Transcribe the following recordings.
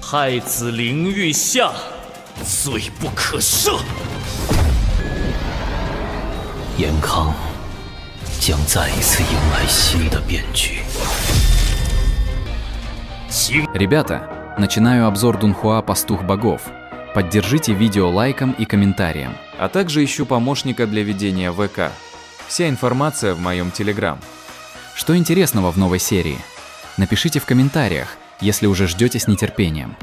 太子凌御下，罪不可赦。严康将再一次迎来新的变局。Ребята, начинаю обзор Дунхуа «Пастух богов». Поддержите видео лайком и комментарием. А также ищу помощника для ведения ВК. Вся информация в моем Телеграм. Что интересного в новой серии? Напишите в комментариях, если уже ждете с нетерпением.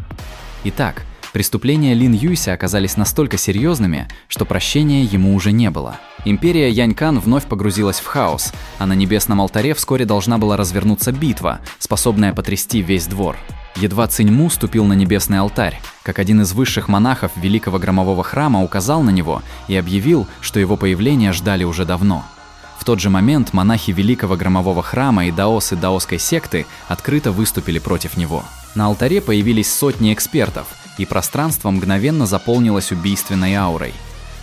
Итак, преступления Лин Юйся оказались настолько серьезными, что прощения ему уже не было. Империя Янькан вновь погрузилась в хаос, а на Небесном алтаре вскоре должна была развернуться битва, способная потрясти весь двор. Едва Циньму ступил на Небесный алтарь, как один из высших монахов Великого Громового храма указал на него и объявил, что его появление ждали уже давно. В тот же момент монахи Великого Громового храма и даосы даосской секты открыто выступили против него. На алтаре появились сотни экспертов, и пространство мгновенно заполнилось убийственной аурой.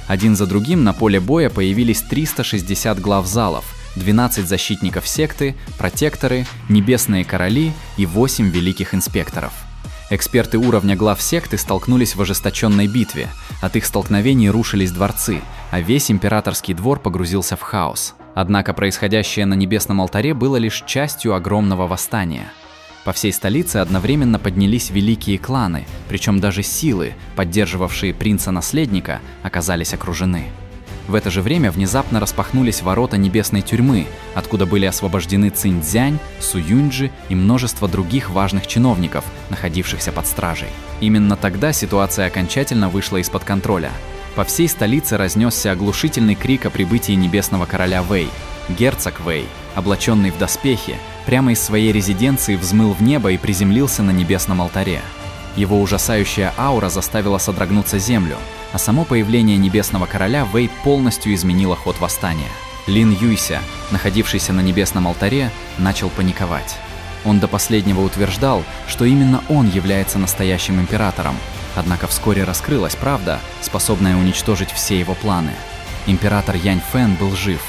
Один за другим на поле боя появились 360 глав залов, 12 защитников секты, протекторы, небесные короли и 8 великих инспекторов. Эксперты уровня глав секты столкнулись в ожесточенной битве, от их столкновений рушились дворцы, а весь императорский двор погрузился в хаос. Однако происходящее на Небесном алтаре было лишь частью огромного восстания. По всей столице одновременно поднялись великие кланы, причем даже силы, поддерживавшие принца-наследника, оказались окружены. В это же время внезапно распахнулись ворота небесной тюрьмы, откуда были освобождены Цинь-Дзянь, Су-Юньджи и множество других важных чиновников, находившихся под стражей. Именно тогда ситуация окончательно вышла из-под контроля. По всей столице разнесся оглушительный крик о прибытии небесного короля Вэй. Герцог Вэй, облаченный в доспехи, прямо из своей резиденции взмыл в небо и приземлился на Небесном алтаре. Его ужасающая аура заставила содрогнуться землю, а само появление Небесного Короля Вэй полностью изменило ход восстания. Лин Юйся, находившийся на Небесном алтаре, начал паниковать. Он до последнего утверждал, что именно он является настоящим императором, однако вскоре раскрылась правда, способная уничтожить все его планы. Император Янь Фэн был жив.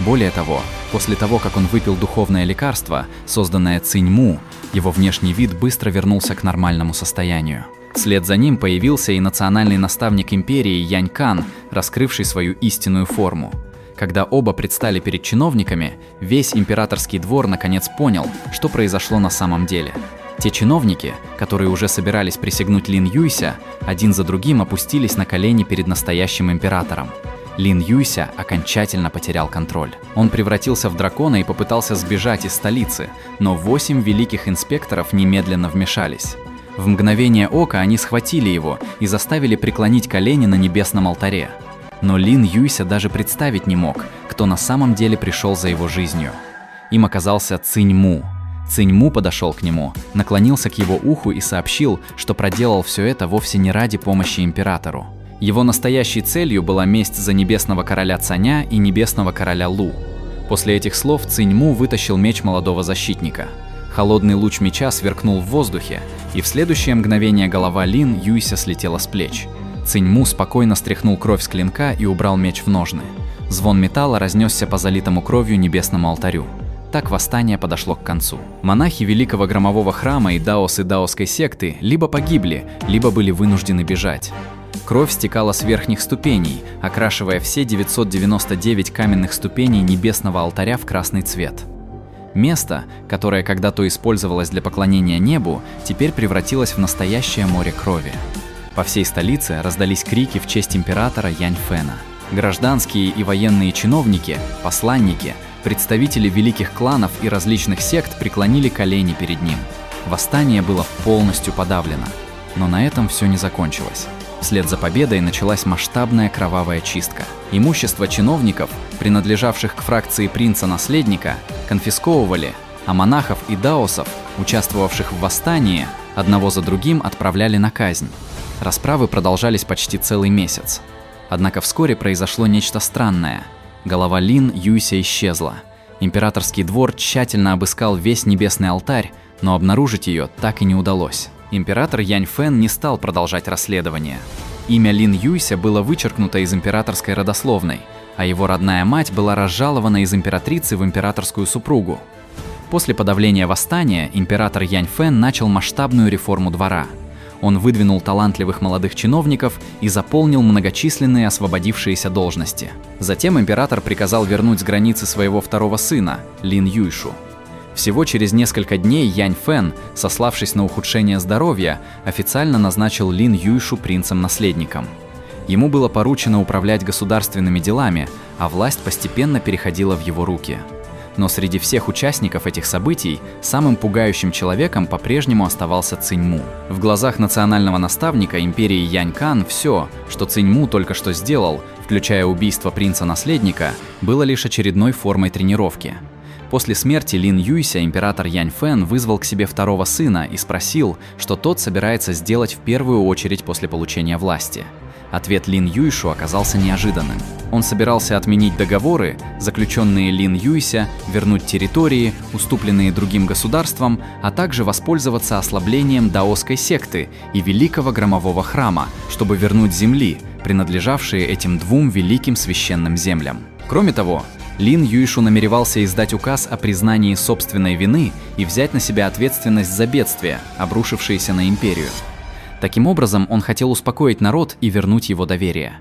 Более того, после того, как он выпил духовное лекарство, созданное Циньму, его внешний вид быстро вернулся к нормальному состоянию. Вслед за ним появился и национальный наставник империи Янькан, раскрывший свою истинную форму. Когда оба предстали перед чиновниками, весь императорский двор наконец понял, что произошло на самом деле. Те чиновники, которые уже собирались присягнуть Лин Юйся, один за другим опустились на колени перед настоящим императором. Лин Юйся окончательно потерял контроль. Он превратился в дракона и попытался сбежать из столицы, но 8 великих инспекторов немедленно вмешались. В мгновение ока они схватили его и заставили преклонить колени на Небесном алтаре. Но Лин Юйся даже представить не мог, кто на самом деле пришел за его жизнью. Им оказался Циньму. Циньму подошел к нему, наклонился к его уху и сообщил, что проделал все это вовсе не ради помощи императору. Его настоящей целью была месть за Небесного короля Цаня и Небесного короля Лу. После этих слов Циньму вытащил меч молодого защитника. Холодный луч меча сверкнул в воздухе, и в следующее мгновение голова Лин Юйся слетела с плеч. Циньму спокойно стряхнул кровь с клинка и убрал меч в ножны. Звон металла разнесся по залитому кровью Небесному алтарю. Так восстание подошло к концу. Монахи Великого Громового храма и даосы даосской секты либо погибли, либо были вынуждены бежать. Кровь стекала с верхних ступеней, окрашивая все 999 каменных ступеней Небесного алтаря в красный цвет. Место, которое когда-то использовалось для поклонения небу, теперь превратилось в настоящее море крови. По всей столице раздались крики в честь императора Янь Фэна. Гражданские и военные чиновники, посланники, представители великих кланов и различных сект преклонили колени перед ним. Восстание было полностью подавлено. Но на этом все не закончилось. Вслед за победой началась масштабная кровавая чистка. Имущество чиновников, принадлежавших к фракции принца-наследника, конфисковывали, а монахов и даосов, участвовавших в восстании, одного за другим отправляли на казнь. Расправы продолжались почти целый месяц. Однако вскоре произошло нечто странное. Голова Лин Юйся исчезла. Императорский двор тщательно обыскал весь Небесный алтарь, но обнаружить ее так и не удалось. Император Янь Фэн не стал продолжать расследование. Имя Лин Юйся было вычеркнуто из императорской родословной, а его родная мать была разжалована из императрицы в императорскую супругу. После подавления восстания император Янь Фэн начал масштабную реформу двора. Он выдвинул талантливых молодых чиновников и заполнил многочисленные освободившиеся должности. Затем император приказал вернуть с границы своего второго сына, Лин Юйшу. Всего через несколько дней Янь Фэн, сославшись на ухудшение здоровья, официально назначил Лин Юйшу принцем-наследником. Ему было поручено управлять государственными делами, а власть постепенно переходила в его руки. Но среди всех участников этих событий самым пугающим человеком по-прежнему оставался Циньму. В глазах национального наставника империи Янькан все, что Циньму только что сделал, включая убийство принца-наследника, было лишь очередной формой тренировки. После смерти Лин Юйся император Янь Фэн вызвал к себе второго сына и спросил, что тот собирается сделать в первую очередь после получения власти. Ответ Лин Юйшу оказался неожиданным. Он собирался отменить договоры, заключенные Лин Юйся, вернуть территории, уступленные другим государствам, а также воспользоваться ослаблением даосской секты и Великого Громового Храма, чтобы вернуть земли, принадлежавшие этим двум великим священным землям. Кроме того, Лин Юйшу намеревался издать указ о признании собственной вины и взять на себя ответственность за бедствия, обрушившиеся на империю. Таким образом, он хотел успокоить народ и вернуть его доверие.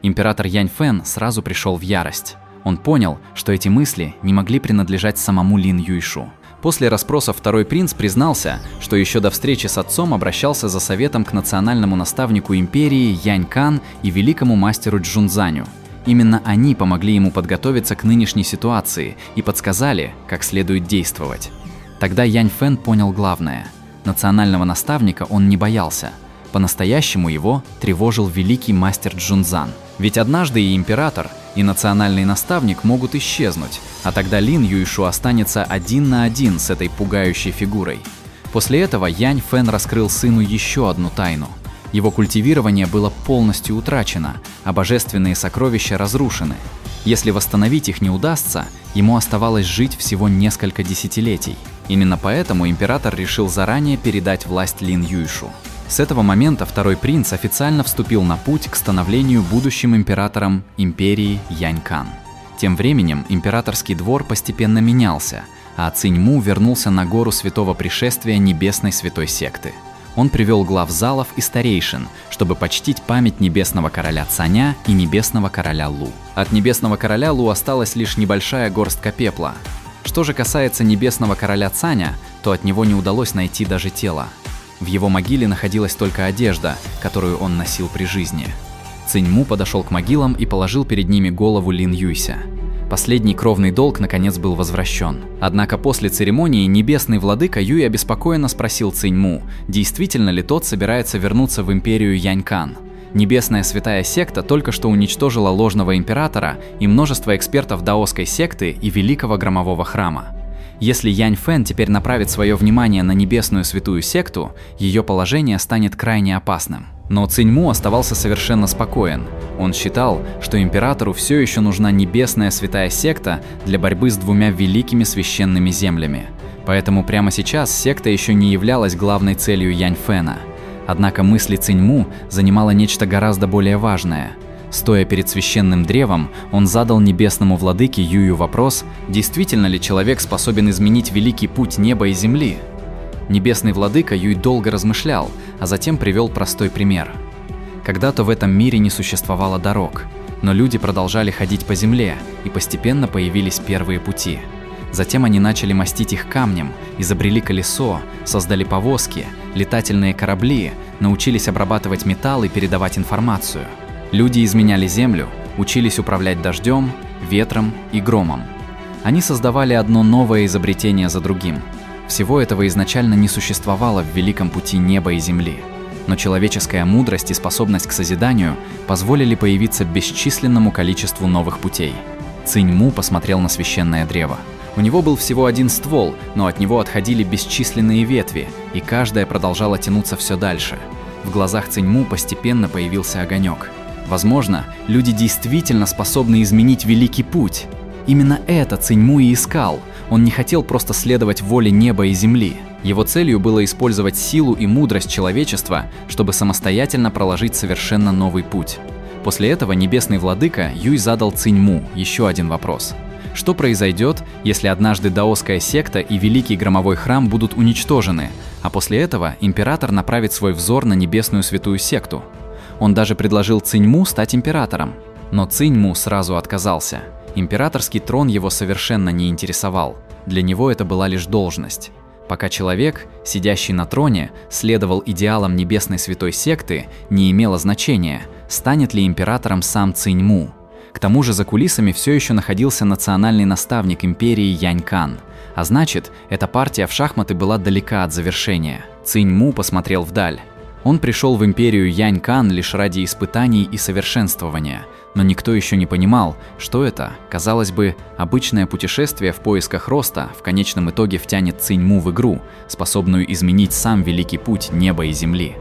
Император Янь Фэн сразу пришел в ярость. Он понял, что эти мысли не могли принадлежать самому Лин Юйшу. После расспросов второй принц признался, что еще до встречи с отцом обращался за советом к национальному наставнику империи Янь Кан и великому мастеру Чжунцзаню. Именно они помогли ему подготовиться к нынешней ситуации и подсказали, как следует действовать. Тогда Янь Фэн понял главное. Национального наставника он не боялся. По-настоящему его тревожил великий мастер Чжунцзан. Ведь однажды и император, и национальный наставник могут исчезнуть, а тогда Лин Юйшу останется один на один с этой пугающей фигурой. После этого Янь Фэн раскрыл сыну еще одну тайну. Его культивирование было полностью утрачено, а божественные сокровища разрушены. Если восстановить их не удастся, ему оставалось жить всего несколько десятилетий. Именно поэтому император решил заранее передать власть Лин Юйшу. С этого момента второй принц официально вступил на путь к становлению будущим императором империи Янькан. Тем временем императорский двор постепенно менялся, а Циньму вернулся на гору Святого Пришествия Небесной Святой Секты. Он привел глав залов и старейшин, чтобы почтить память небесного короля Цаня и небесного короля Лу. От небесного короля Лу осталась лишь небольшая горстка пепла. Что же касается небесного короля Цаня, то от него не удалось найти даже тело. В его могиле находилась только одежда, которую он носил при жизни. Циньму подошел к могилам и положил перед ними голову Лин Юйся. Последний кровный долг наконец был возвращен. Однако после церемонии небесный владыка Юй обеспокоенно спросил Циньму, действительно ли тот собирается вернуться в империю Янькан. Небесная святая секта только что уничтожила ложного императора и множество экспертов даосской секты и Великого Громового Храма. Если Янь Фэн теперь направит свое внимание на небесную святую секту, ее положение станет крайне опасным. Но Циньму оставался совершенно спокоен. Он считал, что императору все еще нужна небесная святая секта для борьбы с двумя великими священными землями. Поэтому прямо сейчас секта еще не являлась главной целью Янь Фэна. Однако мысли Циньму занимало нечто гораздо более важное. Стоя перед священным древом, он задал небесному владыке Юю вопрос, действительно ли человек способен изменить великий путь неба и земли. Небесный владыка Юй долго размышлял, а затем привел простой пример. Когда-то в этом мире не существовало дорог, но люди продолжали ходить по земле, и постепенно появились первые пути. Затем они начали мастить их камнем, изобрели колесо, создали повозки, летательные корабли, научились обрабатывать металл и передавать информацию. Люди изменяли землю, учились управлять дождем, ветром и громом. Они создавали одно новое изобретение за другим. Всего этого изначально не существовало в великом пути неба и земли. Но человеческая мудрость и способность к созиданию позволили появиться бесчисленному количеству новых путей. Циньму посмотрел на священное древо. У него был всего один ствол, но от него отходили бесчисленные ветви, и каждая продолжала тянуться все дальше. В глазах Циньму постепенно появился огонек. Возможно, люди действительно способны изменить великий путь. Именно это Циньму и искал. Он не хотел просто следовать воле неба и земли. Его целью было использовать силу и мудрость человечества, чтобы самостоятельно проложить совершенно новый путь. После этого небесный владыка Юй задал Циньму еще один вопрос. Что произойдет, если однажды даосская секта и Великий Громовой Храм будут уничтожены, а после этого император направит свой взор на небесную святую секту? Он даже предложил Циньму стать императором. Но Циньму сразу отказался. Императорский трон его совершенно не интересовал. Для него это была лишь должность. Пока человек, сидящий на троне, следовал идеалам небесной святой секты, не имело значения, станет ли императором сам Циньму. К тому же за кулисами все еще находился национальный наставник империи Янь Кан. А значит, эта партия в шахматы была далека от завершения. Циньму посмотрел вдаль. Он пришел в империю Янь Кан лишь ради испытаний и совершенствования, но никто еще не понимал, что это, казалось бы, обычное путешествие в поисках роста в конечном итоге втянет Циньму в игру, способную изменить сам великий путь неба и земли.